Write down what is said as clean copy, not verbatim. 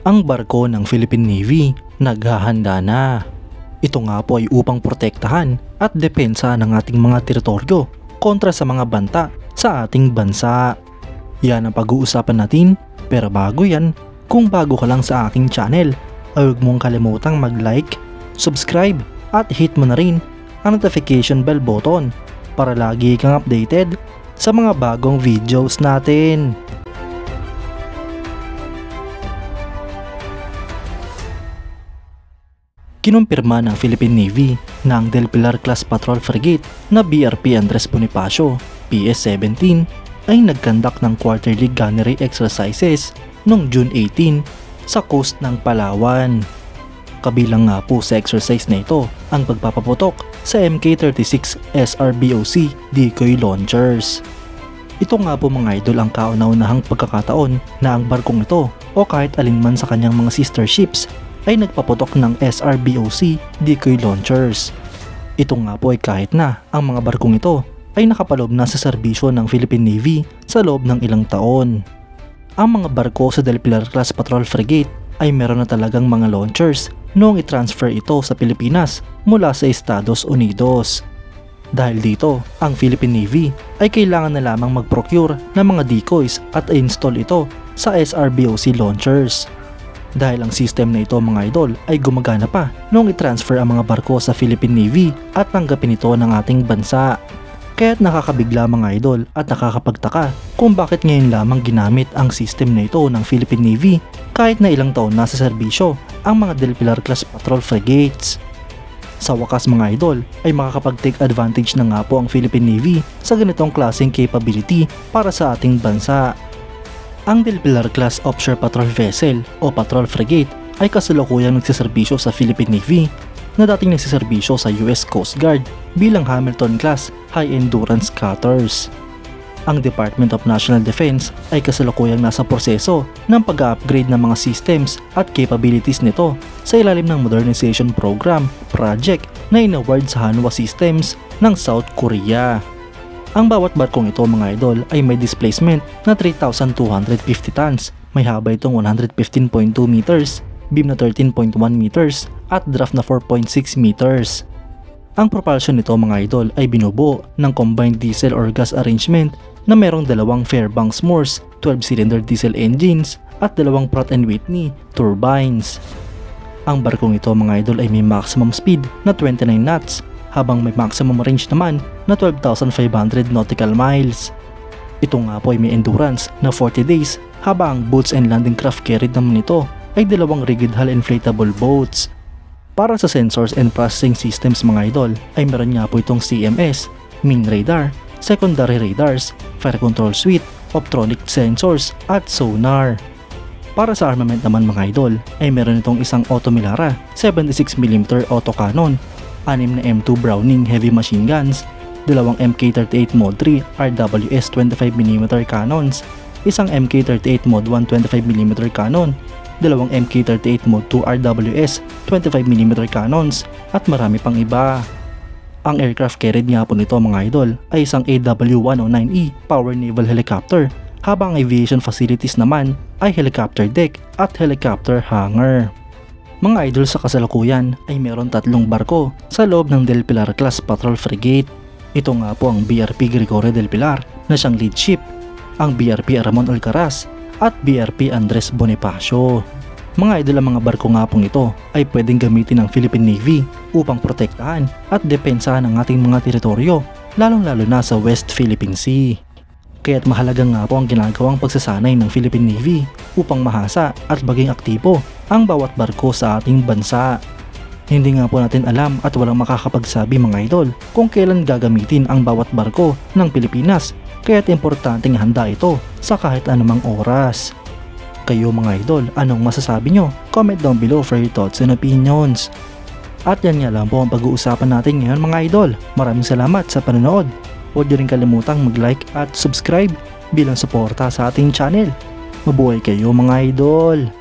Ang barko ng Philippine Navy naghahanda na. Ito nga po ay upang protektahan at depensa ng ating mga teritoryo kontra sa mga banta sa ating bansa. Yan ang pag-uusapan natin, pero bago yan, kung bago ka lang sa aking channel, ay huwag mong kalimutang mag-like, subscribe at hit mo na rin ang notification bell button para lagi kang updated sa mga bagong videos natin. Kinumpirma ng Philippine Navy na ang Del Pilar class patrol frigate na BRP Andres Bonifacio PS-17 ay nagkandak ng quarterly gunnery exercises noong June 18 sa coast ng Palawan. Kabilang nga po sa exercise na ito ang pagpapaputok sa Mk-36 SRBOC decoy launchers. Ito nga po mga idol ang kauna-unahang pagkakataon na ang barkong ito o kahit alinman sa kanyang mga sister ships ay nagpaputok ng SRBOC decoy launchers. Ito nga po ay kahit na ang mga barkong ito ay nakapaloob na sa serbisyo ng Philippine Navy sa loob ng ilang taon. Ang mga barko sa Del Pilar class patrol frigate ay meron na talagang mga launchers noong i-transfer ito sa Pilipinas mula sa Estados Unidos. Dahil dito, ang Philippine Navy ay kailangan na lamang mag-procure ng mga decoys at i-install ito sa SRBOC launchers. Dahil ang system na ito mga idol ay gumagana pa noong i-transfer ang mga barko sa Philippine Navy at tanggapin ito ng ating bansa. Kaya't nakakabigla mga idol at nakakapagtaka kung bakit ngayon lamang ginamit ang system na ito ng Philippine Navy kahit na ilang taon na sa serbisyo ang mga Del Pilar class patrol frigates. Sa wakas mga idol ay makakapag-take advantage na nga po ang Philippine Navy sa ganitong klaseng capability para sa ating bansa. Ang Del Pilar class offshore patrol vessel o patrol frigate ay kasalukuyang nagsiserbisyo sa Philippine Navy na dating nagsiserbisyo sa US Coast Guard bilang Hamilton class high endurance cutters. Ang Department of National Defense ay kasalukuyang nasa proseso ng pag-upgrade ng mga systems at capabilities nito sa ilalim ng modernization program project na inaward sa Hanwha Systems ng South Korea. Ang bawat barkong ito mga idol ay may displacement na 3,250 tons, may haba itong 115.2 meters, beam na 13.1 meters at draft na 4.6 meters. Ang propulsion nito mga idol ay binubuo ng combined diesel or gas arrangement na merong dalawang Fairbanks Morse 12-cylinder diesel engines at dalawang Pratt & Whitney turbines. Ang barkong ito mga idol ay may maximum speed na 29 knots habang may maximum range naman na 12,500 nautical miles. Ito nga po ay may endurance na 40 days habang ang boats and landing craft carried naman nito ay dalawang rigid hull inflatable boats. Para sa sensors and processing systems mga idol ay meron nga po itong CMS, main radar, secondary radars, fire control suite, optronic sensors at sonar. Para sa armament naman mga idol ay meron itong isang Otto Melara 76mm autocannon, 6 na M2 Browning heavy machine guns, dalawang MK38 Mod 3 RWS 25mm cannons, isang MK38 Mod 1 25mm cannon, dalawang MK38 Mod 2 RWS 25mm cannons at marami pang iba. Ang aircraft carried nga po nito mga idol ay isang AW109E power naval helicopter habang aviation facilities naman ay helicopter deck at helicopter hangar. Mga idol sa kasalukuyan ay meron 3 barko sa loob ng Del Pilar class patrol frigate. Ito nga po ang BRP Gregorio Del Pilar na siyang lead ship, ang BRP Ramon Alcaraz at BRP Andres Bonifacio. Mga idol ang mga barko nga pong ito ay pwedeng gamitin ng Philippine Navy upang protektahan at depensahan ang ating mga teritoryo lalong-lalo na sa West Philippine Sea. Kaya't mahalaga nga po ang ginagawang pagsasanay ng Philippine Navy upang mahasa at maging aktibo ang bawat barko sa ating bansa. Hindi nga po natin alam at walang makakapagsabi mga idol kung kailan gagamitin ang bawat barko ng Pilipinas, kaya't importanteng handa ito sa kahit anumang oras. Kayo mga idol, anong masasabi nyo? Comment down below for your thoughts and opinions. At yan nga lang po ang pag-uusapan natin ngayon mga idol. Maraming salamat sa panonood. Huwag nyo rin kalimutang mag-like at subscribe bilang suporta sa ating channel. Mabuhay kayo mga idol!